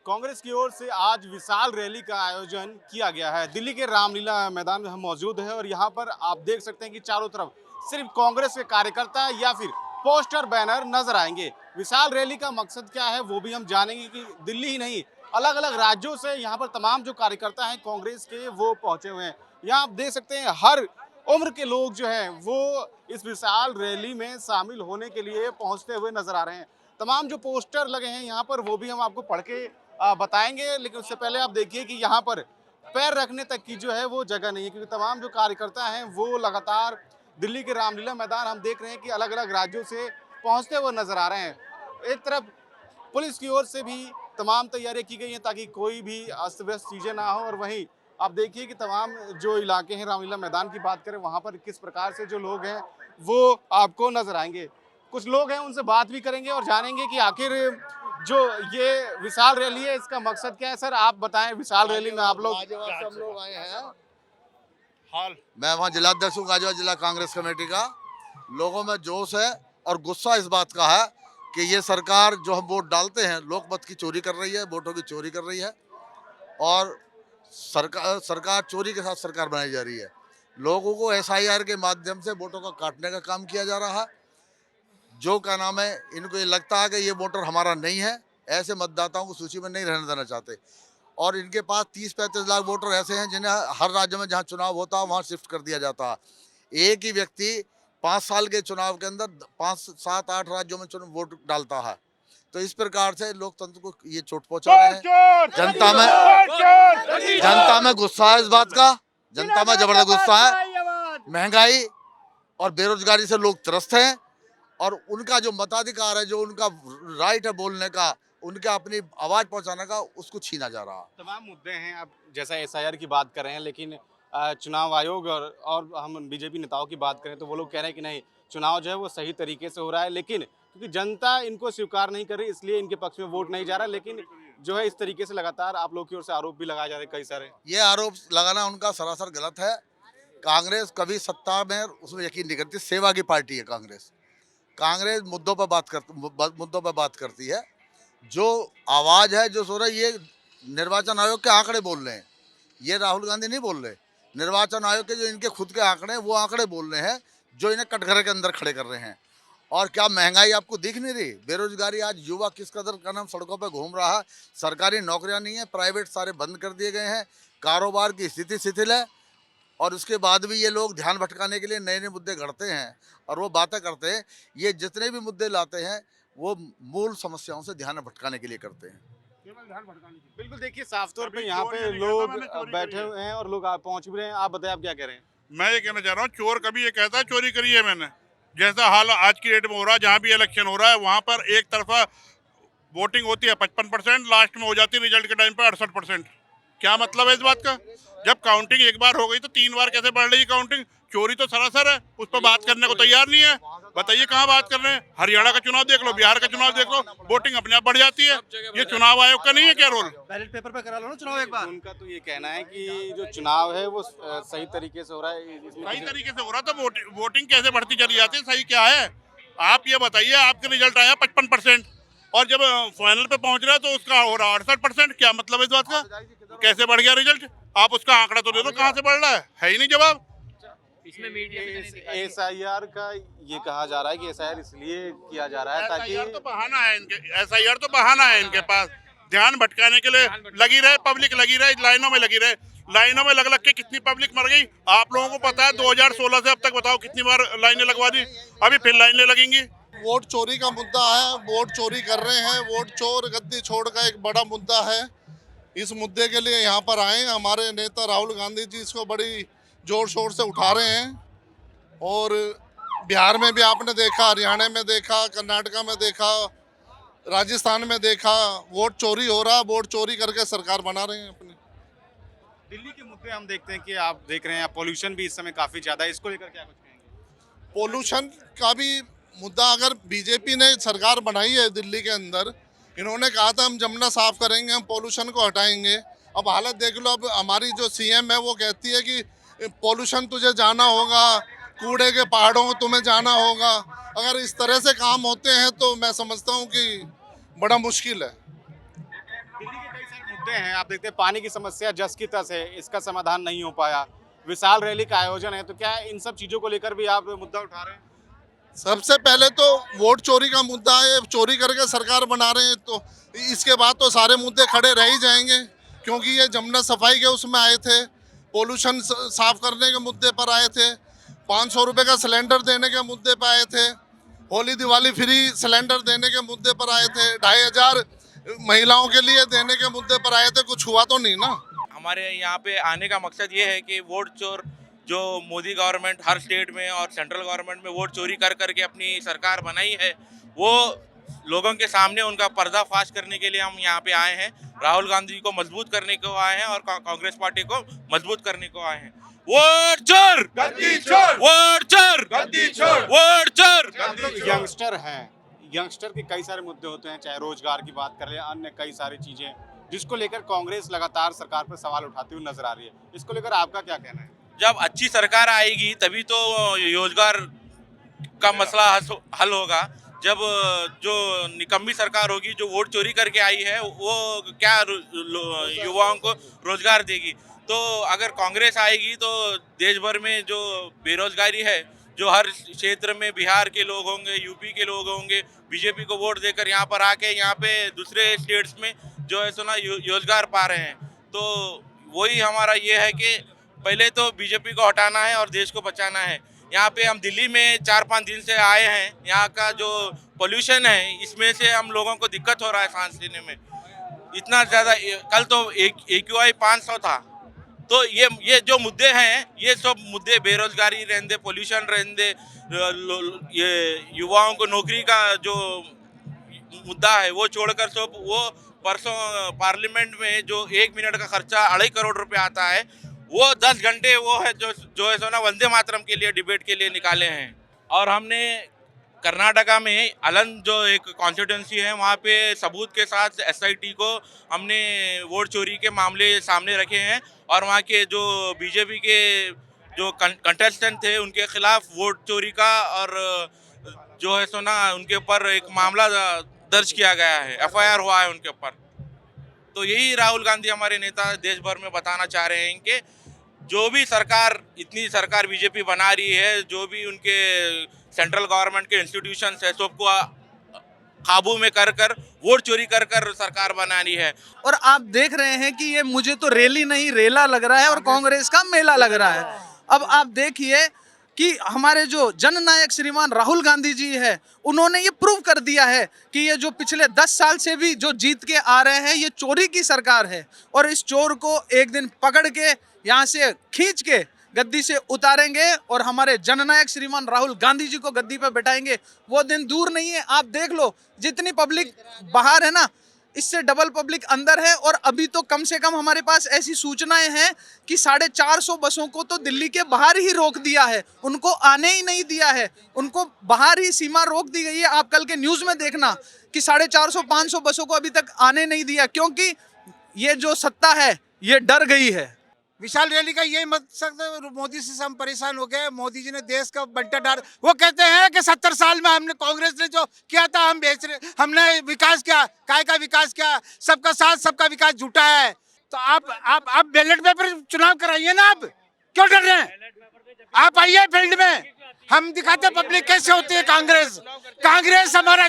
कांग्रेस की ओर से आज विशाल रैली का आयोजन किया गया है। दिल्ली के रामलीला मैदान में हम मौजूद हैं और यहाँ पर आप देख सकते हैं कि चारों तरफ सिर्फ कांग्रेस के कार्यकर्ता या फिर पोस्टर बैनर नजर आएंगे। विशाल रैली का मकसद क्या है वो भी हम जानेंगे कि दिल्ली ही नहीं, अलग अलग राज्यों से यहाँ पर तमाम जो कार्यकर्ता हैं कांग्रेस के वो पहुंचे हुए हैं। यहाँ आप देख सकते हैं हर उम्र के लोग जो हैं वो इस विशाल रैली में शामिल होने के लिए पहुंचते हुए नजर आ रहे हैं। तमाम जो पोस्टर लगे हैं यहाँ पर वो भी हम आपको पढ़ के बताएंगे, लेकिन उससे पहले आप देखिए कि यहाँ पर पैर रखने तक की जो है वो जगह नहीं है, क्योंकि तमाम जो कार्यकर्ता हैं वो लगातार दिल्ली के रामलीला मैदान हम देख रहे हैं कि अलग अलग राज्यों से पहुंचते हुए नजर आ रहे हैं। एक तरफ पुलिस की ओर से भी तमाम तैयारियां की गई हैं ताकि कोई भी अस्त व्यस्त चीजें ना हो, और वहीं आप देखिए कि तमाम जो इलाके हैं रामलीला मैदान की बात करें वहां पर किस प्रकार से जो लोग हैं वो आपको नजर आएंगे। कुछ लोग हैं उनसे बात भी करेंगे और जानेंगे कि आखिर जो ये विशाल रैली है इसका मकसद क्या है। सर आप बताएं, विशाल रैली में आप लोग सब लोग आए हैं। हाल मैं वहाँ जिलाध्यक्ष हूँ गाजियाबाद जिला कांग्रेस कमेटी का। लोगों में जोश है और गुस्सा इस बात का है कि ये सरकार जो हम वोट डालते हैं लोकमत की चोरी कर रही है, वोटों की चोरी कर रही है और सरकार चोरी के साथ सरकार बनाई जा रही है। लोगों को एसआईआर के माध्यम से वोटों का काटने का काम किया जा रहा है। जो क्या नाम है, इनको ये लगता है कि ये वोटर हमारा नहीं है, ऐसे मतदाताओं को सूची में नहीं रहने देना चाहते। और इनके पास 30-35 लाख वोटर ऐसे हैं जिन्हें हर राज्य में जहां चुनाव होता है वहां शिफ्ट कर दिया जाता है। एक ही व्यक्ति 5 साल के चुनाव के अंदर 5, 7, 8 राज्यों में चुनाव वोट डालता है। तो इस प्रकार से लोकतंत्र को ये चोट पहुंचा रहे हैं। जनता में गुस्सा है इस बात का, जनता में जबरदस्त गुस्सा है। महंगाई और बेरोजगारी से लोग त्रस्त हैं और उनका जो मताधिकार है, जो उनका राइट है बोलने का, उनका अपनी आवाज पहुंचाने का, उसको छीना जा रहा है। तमाम मुद्दे हैं। आप जैसा एसआईआर की बात कर रहे हैं, लेकिन चुनाव आयोग और हम बीजेपी नेताओं की बात करें तो वो लोग कह रहे हैं कि नहीं, चुनाव जो है वो सही तरीके से हो रहा है, लेकिन क्योंकि जनता इनको स्वीकार नहीं कर रही इसलिए इनके पक्ष में वोट नहीं जा रहा। लेकिन जो है इस तरीके से लगातार आप लोग की ओर से आरोप भी लगाए जा रहे हैं कई सारे। ये आरोप लगाना उनका सरासर गलत है। कांग्रेस कभी सत्ता में उसमें यकीन नहीं करती। सेवा की पार्टी है कांग्रेस। कांग्रेस मुद्दों पर बात करती है। जो आवाज है, जो सो रहा है, ये निर्वाचन आयोग के आंकड़े बोल रहे हैं। ये राहुल गांधी नहीं बोल रहे। निर्वाचन आयोग के जो इनके खुद के आंकड़े हैं वो आंकड़े बोल रहे हैं, जो इन्हें कटघरे के अंदर खड़े कर रहे हैं। और क्या महंगाई आपको दिख नहीं रही? बेरोजगारी, आज युवा किस कदर का नाम सड़कों पर घूम रहा है। सरकारी नौकरियां नहीं है, प्राइवेट सारे बंद कर दिए गए हैं। कारोबार की स्थिति शिथिल है और उसके बाद भी ये लोग ध्यान भटकाने के लिए नए नए मुद्दे गढ़ते हैं और वो बातें करते हैं। ये जितने भी मुद्दे लाते हैं वो मूल समस्याओं से ध्यान भटकाने के लिए करते हैं। बिल्कुल, देखिए साफ तौर पे यहाँ पे लोग बैठे हुए हैं और लोग पहुंच भी रहे हैं। आप बताएं, आप क्या कह रहे हैं? मैं ये कहना चाह रहा हूँ, चोर कभी ये कहता है चोरी करी है मैंने। जैसा हाल आज की डेट में हो रहा है, जहाँ भी इलेक्शन हो रहा है वहाँ पर एक तरफा वोटिंग होती है 55%, लास्ट में हो जाती है रिजल्ट के टाइम पर 68%। क्या मतलब है इस बात का? जब काउंटिंग एक बार हो गई तो 3 बार कैसे बढ़ रही है काउंटिंग? चोरी तो सरासर है, उस पर बात करने को तैयार नहीं है। बताइए कहाँ बात कर रहे हैं? हरियाणा का चुनाव देख लो, बिहार का चुनाव देख लो, वोटिंग अपने आप बढ़ जाती है। ये चुनाव आयोग का नहीं है क्या रोल? बैलेट पेपर पे करा लो ना चुनाव एक बार। उनका तो ये कहना है कि जो चुनाव है वो सही तरीके से हो रहा है। सही तरीके से हो रहा तो वोटिंग कैसे बढ़ती चली जाती है? सही क्या है आप ये बताइए। आपके रिजल्ट आया 55% और जब फाइनल पे पहुंच रहा है तो उसका हो रहा 68%। क्या मतलब है इस बात का? कैसे बढ़ गया रिजल्ट? आप उसका आंकड़ा तो दे दो, कहाँ से बढ़ रहा है ही नहीं जवाब। इसमें मीडिया एसआईआर का ये कहा जा रहा है कि एसआईआर इसलिए किया जा रहा है ताकि एसआईआर तो बहाना है इनके, एसआईआर तो बहाना है इनके पास। ध्यान भटकाने के लिए लगी रहे, पब्लिक लगी रहे, लाइनों में लगी रहे। लाइनों में लग के कितनी पब्लिक मर गई आप लोगों को पता है। 2016 से अब तक बताओ कितनी बार लाइनें लगवा दी, अभी फिर लाइनें लगेंगी। वोट चोरी का मुद्दा है, वोट चोरी कर रहे हैं। वोट चोर गद्दी छोड़ का एक बड़ा मुद्दा है। इस मुद्दे के लिए यहाँ पर आए। हमारे नेता राहुल गांधी जी इसको बड़ी जोर शोर से उठा रहे हैं और बिहार में भी आपने देखा, हरियाणा में देखा, कर्नाटका में देखा, राजस्थान में देखा, वोट चोरी हो रहा। वोट चोरी करके सरकार बना रहे हैं अपनी। दिल्ली के मुद्दे हम देखते हैं कि आप देख रहे हैं पॉल्यूशन भी इस समय काफी ज्यादा है, इसको लेकर क्या कुछ कहेंगे? पोल्यूशन का भी मुद्दा, अगर बीजेपी ने सरकार बनाई है दिल्ली के अंदर, इन्होंने कहा था हम जमुना साफ करेंगे, हम पोल्यूशन को हटाएंगे। अब हालत देख लो। अब हमारी जो सीएम है वो कहती है कि पोल्यूशन तुझे जाना होगा, कूड़े के पहाड़ों में तुम्हें जाना होगा। अगर इस तरह से काम होते हैं तो मैं समझता हूँ कि बड़ा मुश्किल है। दिल्ली के कई मुद्दे हैं, आप देखते हैं पानी की समस्या जस की तस है, इसका समाधान नहीं हो पाया, विशाल रैली का आयोजन है, तो क्या इन सब चीजों को लेकर भी आप मुद्दा उठा रहे हैं? सबसे पहले तो वोट चोरी का मुद्दा है, चोरी करके सरकार बना रहे हैं, तो इसके बाद तो सारे मुद्दे खड़े रह ही जाएंगे, क्योंकि ये जमुना सफाई के उसमें आए थे, पोल्यूशन साफ करने के मुद्दे पर आए थे, 500 रुपये का सिलेंडर देने के मुद्दे पर आए थे, होली दिवाली फ्री सिलेंडर देने के मुद्दे पर आए थे, 2500 महिलाओं के लिए देने के मुद्दे पर आए थे, कुछ हुआ तो नहीं ना। हमारे यहाँ पे आने का मकसद ये है कि वोट चोर जो मोदी गवर्नमेंट हर स्टेट में और सेंट्रल गवर्नमेंट में वोट चोरी कर करके अपनी सरकार बनाई है, वो लोगों के सामने उनका पर्दाफाश करने के लिए हम यहाँ पे आए हैं। राहुल गांधी को मजबूत करने को आए हैं और कांग्रेस पार्टी को मजबूत करने को आए हैं। वोट चोर गद्दी छोड़, वोट चोर गद्दी छोड़, वोट चोर। यंगस्टर हैं, यंगस्टर के कई सारे मुद्दे होते हैं, चाहे रोजगार की बात कर ले, अन्य कई सारी चीजें जिसको लेकर कांग्रेस लगातार सरकार पर सवाल उठाती हुई नजर आ रही है, इसको लेकर आपका क्या कहना है? जब अच्छी सरकार आएगी तभी तो रोजगार का मसला हल होगा। जब जो निकम्मी सरकार होगी जो वोट चोरी करके आई है वो क्या युवाओं को रोजगार देगी? तो अगर कांग्रेस आएगी तो देश भर में जो बेरोजगारी है, जो हर क्षेत्र में बिहार के लोग होंगे, यूपी के लोग होंगे, बीजेपी को वोट देकर यहाँ पर आके यहाँ पे दूसरे स्टेट्स में जो है सो ना रोजगार पा रहे हैं। तो वही हमारा ये है कि पहले तो बीजेपी को हटाना है और देश को बचाना है। यहाँ पे हम दिल्ली में 4-5 दिन से आए हैं, यहाँ का जो पोल्यूशन है इसमें से हम लोगों को दिक्कत हो रहा है सांस लेने में, इतना ज़्यादा। कल तो AQI 500 था। तो ये जो मुद्दे हैं, ये सब मुद्दे बेरोजगारी रहने, पोल्यूशन रहने, ये युवाओं को नौकरी का जो मुद्दा है वो छोड़कर सब वो परसों पार्लियामेंट में जो 1 मिनट का खर्चा 2.5 करोड़ रुपए आता है, वो 10 घंटे वो है जो है सो ना वंदे मातरम के लिए डिबेट के लिए निकाले हैं। और हमने कर्नाटका में अलंग जो एक कॉन्स्टिट्यूंसी है वहाँ पे सबूत के साथ SIT को हमने वोट चोरी के मामले सामने रखे हैं और वहाँ के जो बीजेपी के जो कंटेस्टेंट थे उनके खिलाफ वोट चोरी का और जो है सो ना उनके ऊपर एक मामला दर्ज किया गया है, FIR हुआ है उनके ऊपर। तो यही राहुल गांधी हमारे नेता देश भर में बताना चाह रहे हैं कि जो भी सरकार, इतनी सरकार बीजेपी बना रही है, जो भी उनके सेंट्रल गवर्नमेंट के इंस्टीट्यूशंस है, सबको काबू में कर वोट चोरी कर सरकार बना रही है। और आप देख रहे हैं कि ये मुझे तो रैली नहीं रेला लग रहा है और कांग्रेस का मेला लग रहा है। अब आप देखिए कि हमारे जो जननायक श्रीमान राहुल गांधी जी है, उन्होंने ये प्रूव कर दिया है कि ये जो पिछले 10 साल से भी जो जीत के आ रहे हैं, ये चोरी की सरकार है और इस चोर को एक दिन पकड़ के यहाँ से खींच के गद्दी से उतारेंगे और हमारे जननायक श्रीमान राहुल गांधी जी को गद्दी पे बैठाएंगे। वो दिन दूर नहीं है। आप देख लो, जितनी पब्लिक बाहर है ना, इससे डबल पब्लिक अंदर है। और अभी तो कम से कम हमारे पास ऐसी सूचनाएं हैं कि 450 बसों को तो दिल्ली के बाहर ही रोक दिया है, उनको आने ही नहीं दिया है, उनको बाहर ही सीमा रोक दी गई है। आप कल के न्यूज़ में देखना कि 450-500 बसों को अभी तक आने नहीं दिया, क्योंकि ये जो सत्ता है ये डर गई है। विशाल रैली का यही मकसद, मोदी से हम परेशान हो गए। मोदी जी ने देश का बंटा डाल, वो कहते हैं कि 70 साल में हमने कांग्रेस ने जो किया था हम बेच रहे, हमने विकास किया, काय का विकास किया, सबका साथ सबका विकास झूठा है। तो आप बैलेट पेपर चुनाव कराइए ना, आप क्यों डर रहे हैं? आप आइए फील्ड में, हम दिखाते पब्लिक कैसे होती है कांग्रेस। कांग्रेस हमारा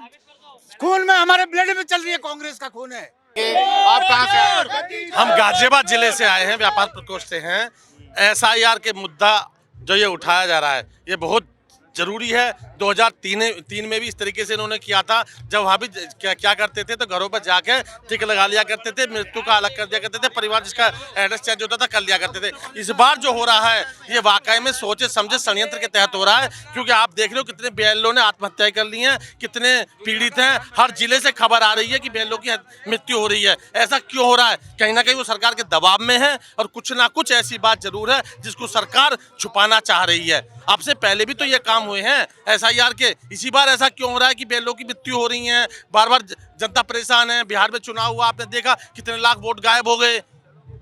खून में, हमारे ब्लड में चल रही है, कांग्रेस का खून है। आप कहाँ से आए? हम गाजियाबाद जिले से आए हैं, व्यापार प्रकोष्ठ से हैं। SIR के मुद्दा जो ये उठाया जा रहा है ये बहुत जरूरी है। 2003 में भी इस तरीके से इन्होंने किया था, जब वहाँ भी क्या करते थे तो घरों पर जाके टिक लगा लिया करते थे, मृत्यु का अलग कर दिया करते थे, परिवार जिसका एड्रेस चेंज होता था कर लिया करते थे। इस बार जो हो रहा है ये वाकई में सोचे समझे षड्यंत्र के तहत हो रहा है, क्योंकि आप देख रहे हो कितने BLO ने आत्महत्या कर ली हैं, कितने पीड़ित हैं। हर जिले से खबर आ रही है कि BLO की मृत्यु हो रही है। ऐसा क्यों हो रहा है? कहीं ना कहीं वो सरकार के दबाव में है और कुछ ना कुछ ऐसी बात जरूर है जिसको सरकार छुपाना चाह रही है। आपसे पहले भी तो ये काम हुए हैं SIR के, इसी बार ऐसा क्यों हो रहा है कि BLO की मृत्यु हो रही है? बार बार जनता परेशान है। बिहार में चुनाव हुआ, आपने देखा कितने लाख वोट गायब हो गए।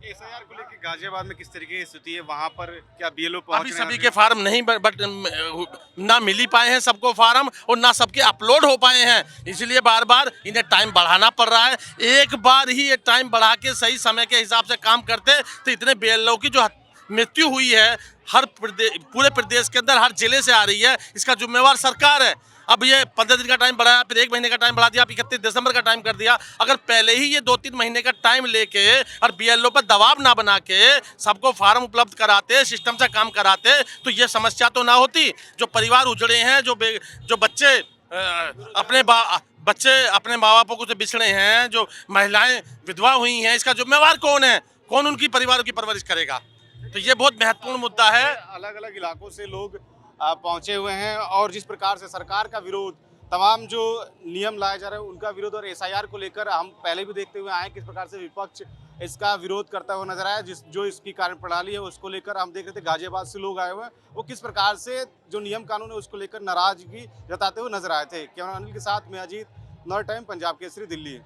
एसआईआर को लेकर गाजियाबाद में किस तरीके की स्थिति है? वहां पर क्या बीएलओ पहुंच अभी रहे हैं? सभी के फार्म नहीं बट ना मिल ही पाए हैं सबको फार्म, और ना सबके अपलोड हो पाए हैं, इसलिए बार बार इन्हें टाइम बढ़ाना पड़ रहा है। एक बार ही ये टाइम बढ़ा के सही समय के हिसाब से काम करते तो इतने बीएलओ की जो मृत्यु हुई है पूरे प्रदेश के अंदर हर जिले से आ रही है, इसका जिम्मेवार सरकार है। अब ये 15 दिन का टाइम बढ़ाया, फिर 1 महीने का टाइम बढ़ा दिया, अब 31 दिसंबर का टाइम कर दिया। अगर पहले ही ये 2-3 महीने का टाइम लेके और बीएलओ पर दबाव ना बना के सबको फार्म उपलब्ध कराते, सिस्टम से काम कराते, तो ये समस्या तो ना होती। जो परिवार उजड़े हैं, जो बच्चे अपने माँ बापों से बिछड़े हैं, जो महिलाएं विधवा हुई हैं, इसका जिम्मेवार कौन है? कौन उनकी परिवारों की परवरिश करेगा? तो ये बहुत महत्वपूर्ण मुद्दा है। अलग अलग इलाकों से लोग पहुंचे हुए हैं और जिस प्रकार से सरकार का विरोध, तमाम जो नियम लाए जा रहे हैं उनका विरोध, और एसआईआर को लेकर हम पहले भी देखते हुए आए किस प्रकार से विपक्ष इसका विरोध करता हुआ नजर आया। जो इसकी कार्यप्रणाली है उसको लेकर हम देख रहे थे गाजियाबाद से लोग आए हुए हैं, वो किस प्रकार से जो नियम कानून है उसको लेकर नाराजगी जताते हुए नजर आए थे। कैमरा अनिल के साथ मैं अजीत, नॉर्थ टाइम, पंजाब केसरी, दिल्ली।